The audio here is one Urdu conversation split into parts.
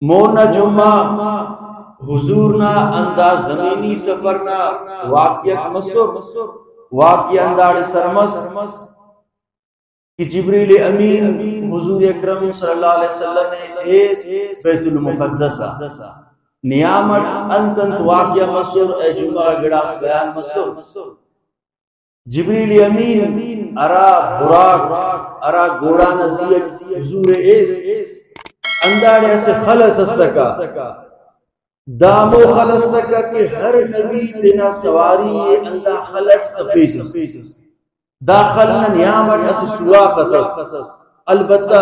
مونا جمعہ حضورنا انداز زمینی سفرنا واقعہ مصر واقعہ انداز سرمس کہ جبریل امین حضور اکرم صلی اللہ علیہ وسلم نے ایس بیت المقدس نیامت انتنت واقعہ مصر اے جمعہ گڑاس بیان مصر جبریل امین ارا براق ارا گوڑا نزیت حضور ایس انداڑے سے خلص سکا دامو خلص سکا کہ ہر نبی دینا سواری اللہ خلق تفیس داخلنا نیامت اس سوا قصص البتہ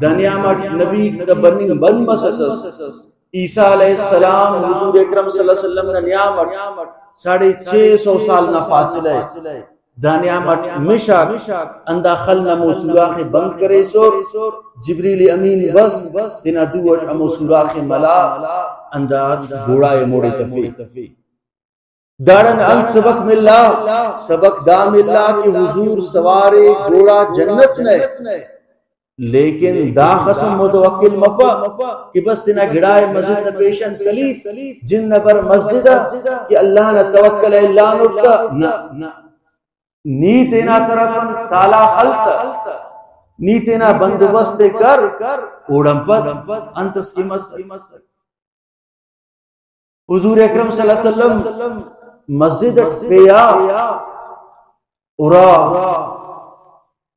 دنیامت نبی تبنی بن مسسس عیسیٰ علیہ السلام حضور اکرم صلی اللہ علیہ وسلم نے نیامت 650 سال نہ فاصل ہے دانیامت مشاک انداخلنا موسولاخ بند کرے سور جبریل امین بس دینا دوٹ موسولاخ ملا انداد گوڑائے موڑے تفی دارن انت سبق ملا سبق دا ملا کہ حضور سوارے گوڑا جنت نے لیکن دا خسم متوکل مفا کہ بس دینا گھڑائے مسجد پیشن سلیف جن پر مسجد کہ اللہ نے توکل اللہ نکتا نی تینا طرفن تالا خلط نی تینا بندوبست کر اوڑم پد انتس کی مسجد حضور اکرم صلی اللہ علیہ وسلم مسجد پیا اورا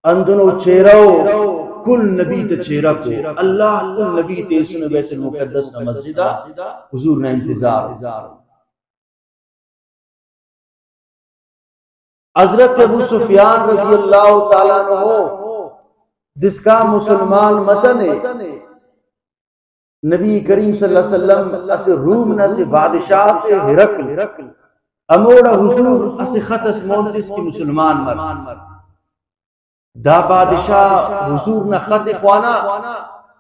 اندنو چیرو کل نبی تے چیرہ کو اللہ کل نبی تے سن بیت المقدس نہ مسجدہ حضور نے انتظار حضرت ابو سفیان رضی اللہ تعالیٰ عنہ جس کا مسلمان متنے نبی کریم صلی اللہ علیہ وسلم اسے روم نہ سے بادشاہ سے ہرقل اموڑا حضور اسے خطس مونتس کی مسلمان مر دا بادشاہ حضور نہ خط خوانا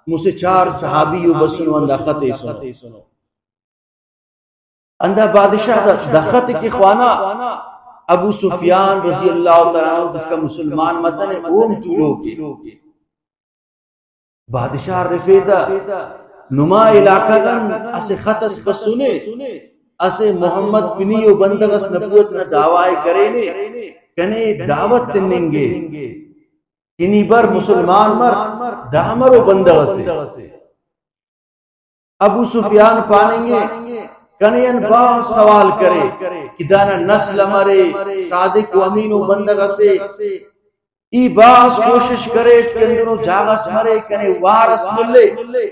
مجھے 4 صحابیو بسنو اندہ خط سنو اندہ بادشاہ دا خط کی خوانا ابو سفیان رضی اللہ تعالیٰ عنہ جس کا مسلمان متن ہے اوم تولو کے بادشاہ رفیدہ نما علاقہ گن اسے خطس بسنے اسے محمد بنیو بندغس نبوت نہ دعوائے کرینے کنے دعوت تننگے کنی بر مسلمان مر دامر و بندغسے ابو سفیان پاننگے کنین با سوال کرے کہ دانا نسل مرے صادق و امین و بندغسے ای باس کوشش کرے کہ اندنو جاغس مرے کنے وارس ملے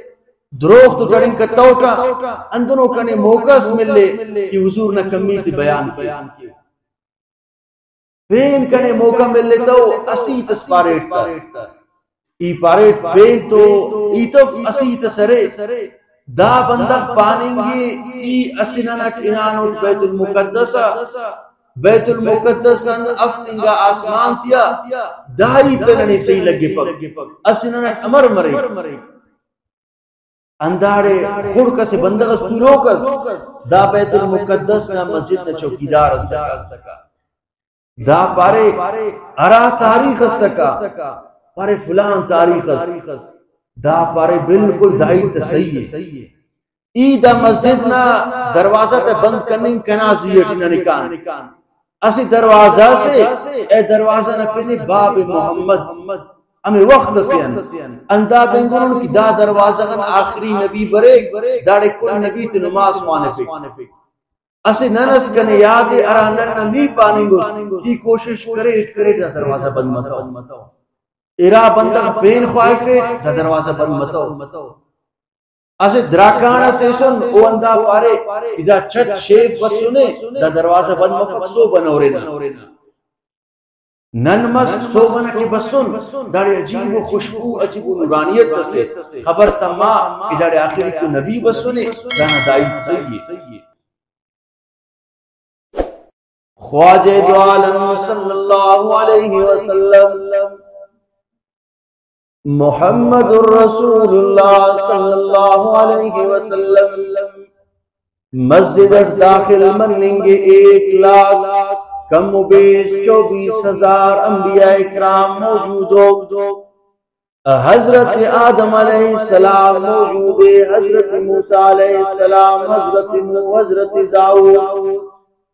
دروغ تو دڑنگ کا توٹا اندنوں کنے موقعس ملے کہ حضور نے کمیت بیان کیا پین کنے موقع ملے تو اسیت اس پاریٹ تا ای پاریٹ پین تو ایتف اسیت سرے دا بندق پاننگی ای اسنانک انانوٹ بیت المقدس افتنگا آسمان تیا دائی تننی صحیح لگے پک اسنانک امر مرے انداڑے خڑکا سے بندغس تولوکس دا بیت المقدس نا مسجد نا چوکیدار سکا دا پارے ارا تاریخ سکا پارے فلان تاریخ دا پارے بالکل دائیت صحیح ای دا مسجد نا دروازہ تے بند کرننگ کنازیٹ نا نکان اسی دروازہ سے اے دروازہ نا پسنی باب محمد ہمیں وقت سے اندہ بنگرون کی دا دروازہ غن آخری نبی برے داڑے کل نبی تے نماز مانے پہ اسے ننس کنے یادے ارانن نمی پاننگو کی کوشش کرے دا دروازہ بند متو ارا بندق پین خواہفے دا دروازہ بند متو اسے دراکانا سے سن او اندہ پارے ادا چھت شیف بسنے دا دروازہ بند مفقسو بنورینا ننمس سوبنا کی بسن داڑے عجیب و خوشبو عجیب و نورانیت سے خبر تما کہ داڑے آخری کو نبی بسنے دانا دائیت صحیح خواجہ دو عالم صلی اللہ علیہ وسلم محمد الرسول اللہ صلی اللہ علیہ وسلم مسجد داخل مننگے 1 لاکھ کم و بیش 24,000 انبیاء اکرام موجود ہو حضرت آدم علیہ السلام موجود ہے، حضرت موسیٰ علیہ السلام، حضرت نوح، حضرت داؤد،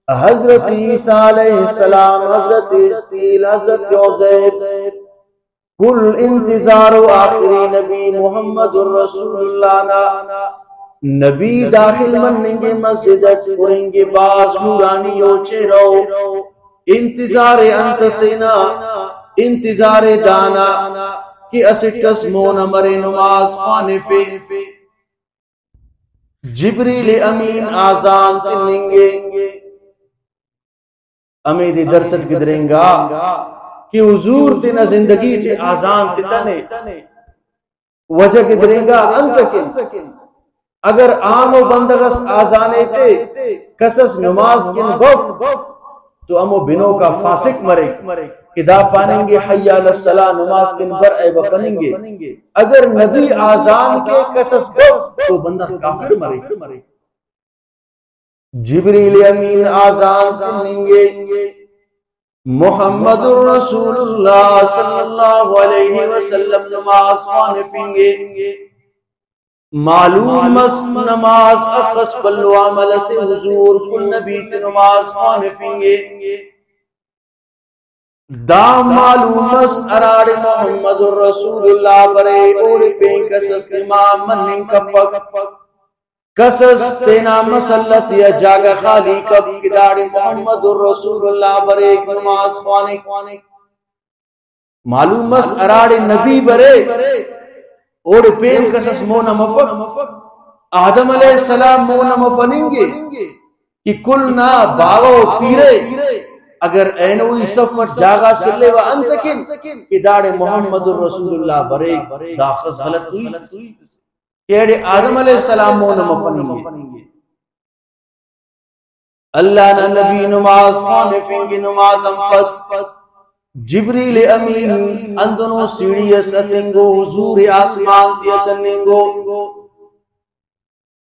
حضرت عیسیٰ علیہ السلام، حضرت اسماعیل، حضرت عزیر، کل انتظار و آخری نبی محمد الرسول اللہ نا نبی داخل مننگے مسجد پرنگے باز نورانیو چیرو انتظار انت سینا انتظار دانا کہ اسٹس مون مرے نماز پانے فے جبریل امین آزان تننگے امیدی درست گدریں گا کہ حضور تینا زندگی چے آزان تتنے وجہ گدریں گا انتکن اگر عام و بندگس آزانے تے کسس نماز کن غف تو امو بنو کا فاسق مرے کہ دا پانیں گے حی علی الصلاۃ نماز کن بر اے بپنیں گے اگر نبی آزان کے کسس غف تو بندہ کافر مرے جبریل امین آزان سنیں گے محمد الرسول اللہ صلی اللہ علیہ وسلم نماز پانفیں گے معلوم نماز اخص بلو عمل سے حضور کل نبی تی نماز پانفیں گے دا معلوم ارار محمد الرسول اللہ برے اوڑ پین کسس امام منن کپک کسس تینا مسلط یا جاگا خالی کب کداڑی محمد الرسول اللہ برے نماز پانے معلوم ارار نبی برے اوڑ پین کسس مونا مفق آدم علیہ السلام مونا مفنیں گے کہ کلنا باغو پیرے اگر اینوی سفر جاگا سلے و انتکن کہ داڑے محمد الرسول اللہ برے داخص غلط ہوئی کیڑے آدم علیہ السلام مونا مفنیں گے اللہ نا نبی نماز پانفیں گے نماز امپت جبریل امین اندنو سیڑی ستنگو حضور آسمان دیا کننگو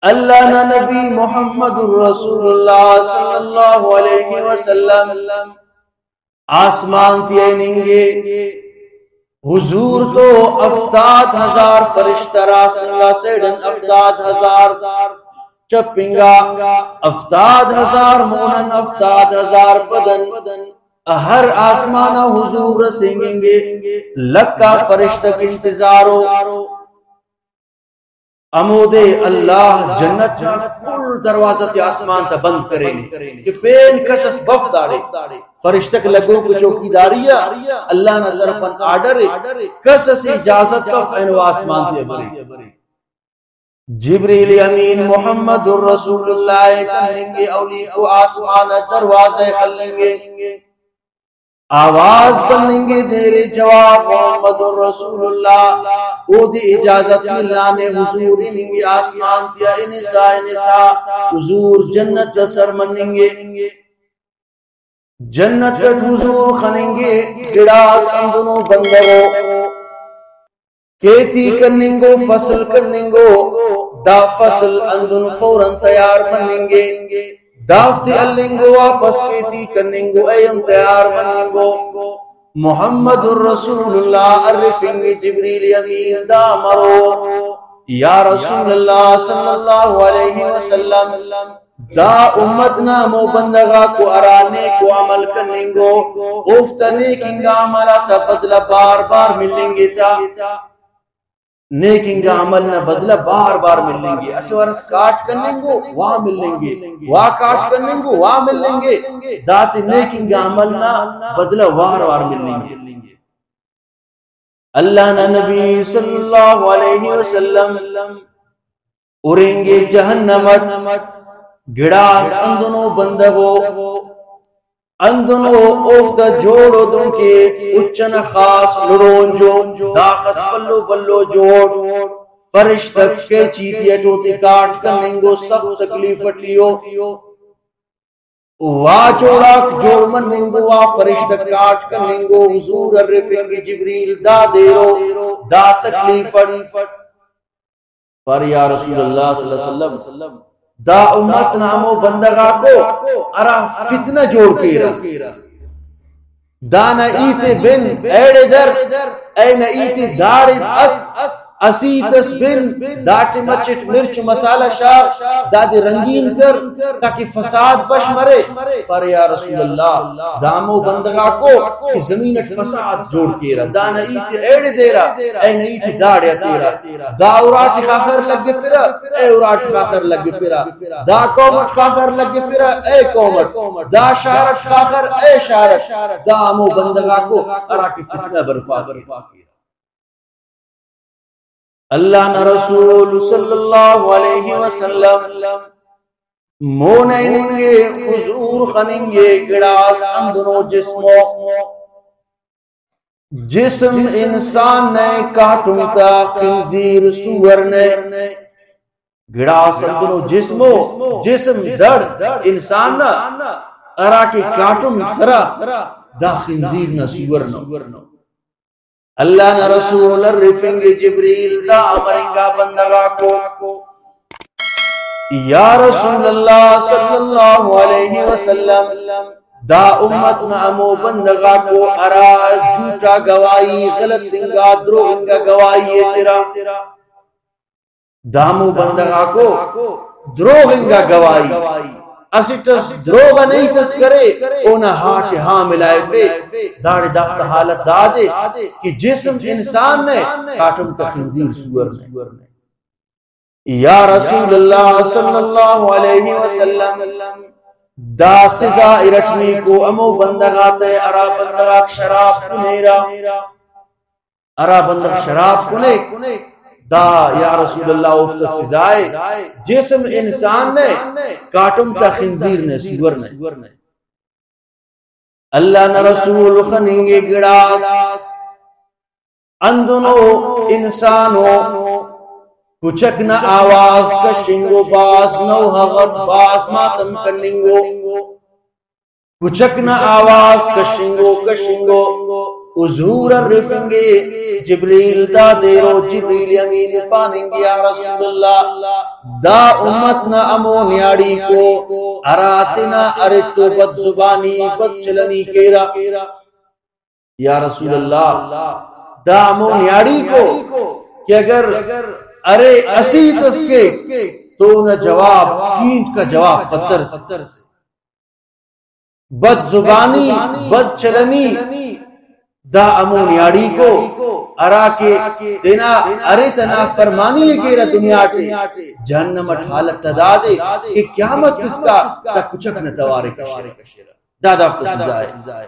اللہ نا نبی محمد الرسول اللہ صلی اللہ علیہ وسلم آسمان دیا ننگے حضور تو 70,000 فرشتہ راستنگا سیڑن 70,000 چپنگا 70,000 مونن 70,000 پدن ہر آسمانہ حضور رسیں گے لکا فرشتہ کی انتظارو امودے اللہ جنت کل دروازت آسمان تا بند کریں کہ پین کسس بف داڑے فرشتک لگوں کو چوکی داریا اللہ نہ طرفاً آڈر کسس اجازت کف اینو آسمان تے برے جبریل امین محمد الرسول اللہ کہیں گے اولی کو آسمان دروازے کھلیں گے آواز بنیں گے دیر جواب محمد الرسول اللہ او دی اجازت ملانے حضور انہیں گے آسمان دیا انسا حضور جنت سر منیں گے جنت کٹ حضور خنیں گے گڑاس اندنو بندرو کیتی کرنیں گو فصل کرنیں گو دا فصل اندن فوراں تیار منیں گے دافتی اللنگو واپس کیتی کرننگو ایم تیار مننگو محمد الرسول اللہ عرفیں گے جبریل امین دا مرو یا رسول اللہ صلی اللہ علیہ وسلم دا امتنا مو بندگا کو ارانے کو عمل کرننگو افتنے کنگا عملہ تا بدلہ بار بار ملیں گے تا نیکنگا عمل نہ بدلہ بار بار ملیں گے اسوارس کاٹ کرنیں گو وہاں ملیں گے وہاں کاٹ کرنیں گو وہاں ملیں گے دات نیکنگا عمل نہ بدلہ وار وار ملیں گے اللہ نا نبی صلی اللہ علیہ وسلم اریں گے جہنمت گڑاس اندنو بندگو اندنو اوفتا جوڑو دن کے اچن خاص لڑون جو داخس بلو بلو جوڑ فرشتک کے چیتیا ٹوتے کاٹ کرننگو سخت تکلیف ٹیو وا جوڑا جوڑ مننگو وا فرشتک کاٹ کرننگو حضور عرفیں گے جبریل دا دیرو دا تکلیف پر یا رسول اللہ صلی اللہ علیہ وسلم دا امت نامو بندگا کو ارا فتنہ جوڑ کے رہا دانا ایتے بن ایڑے در N ET دارد it اسیتس bin that مچٹ مرچ مسالہ شاہ داد رنگین کر تاکہ فساد بش مرے پر یا رسول اللہ دامو بندگا کو کہ زمینت فساد جوڑ کے رہا دانا ایتی ایڑ دے رہا این ایتی داڑیا تیرا دا اوراٹ خاخر لگ فرا اے اوراٹ خاخر لگ فرا دا قومت خاخر لگ فرا اے قومت دا شارت خاخر اے شارت دامو بندگا کو اراکی فتنہ برپا کی اللہ نہ رسول صلی اللہ علیہ وسلم مونینگے حضور خننگے گڑاس اندنو جسم انسان نے کاٹوں کا خنزیر سور نے گڑاس اندنو جسم درد انسان نا اراکی کاٹوں سرا دا خنزیر نا سور نو اللہ نہ رسول الرفنگ جبریل دا امرنگا بندگا کو یا رسول اللہ صلی اللہ علیہ وسلم دا امت نہ امو بندگا کو ارا جھوٹا گوائی غلط دنگا دروگنگا گوائی تیرا دامو بندگا کو دروگنگا گوائی اسیٹس دروگا نہیں تس کرے اونا ہاٹ ہاں ملائے فے داڑی دافت حالت دادے کہ جسم انسان نے کاٹم کا خنزیر سور نے یا رسول اللہ صلی اللہ علیہ وسلم دا سزا ارٹنی کو امو بندگاتے ارا بندگاک شراب کنیرا ارا بندگ شراب کنے دا یا رسول اللہ افت سزائے جسم انسان نے کاٹم تا خنزیر نے سور نے اللہ نہ رسول خننگے گڑاس اندنو انسانو کچک نہ آواز کشنگو باس نو حغب باس ماتم کننگو کچک نہ آواز کشنگو حضور الرفنگے جبریل دا دیرو جبریل امین پاننگے یا رسول اللہ دا امتنا امو نیاڑی کو اراتنا ارتو بد زبانی بد چلنی کیرا یا رسول اللہ دا امو نیاڑی کو کہ اگر ارے اسیت اس کے تو نہ جواب کینٹ کا جواب پتر سے بد زبانی بد چلنی دا امونیاڑی کو ارا کے دینا ارے تنا فرمانی ہے کہ دنیا ٹے جہنم حالت تدا دے کہ قیامت کس کا کچھ نہ توارے کا شرک دا دافت سزائے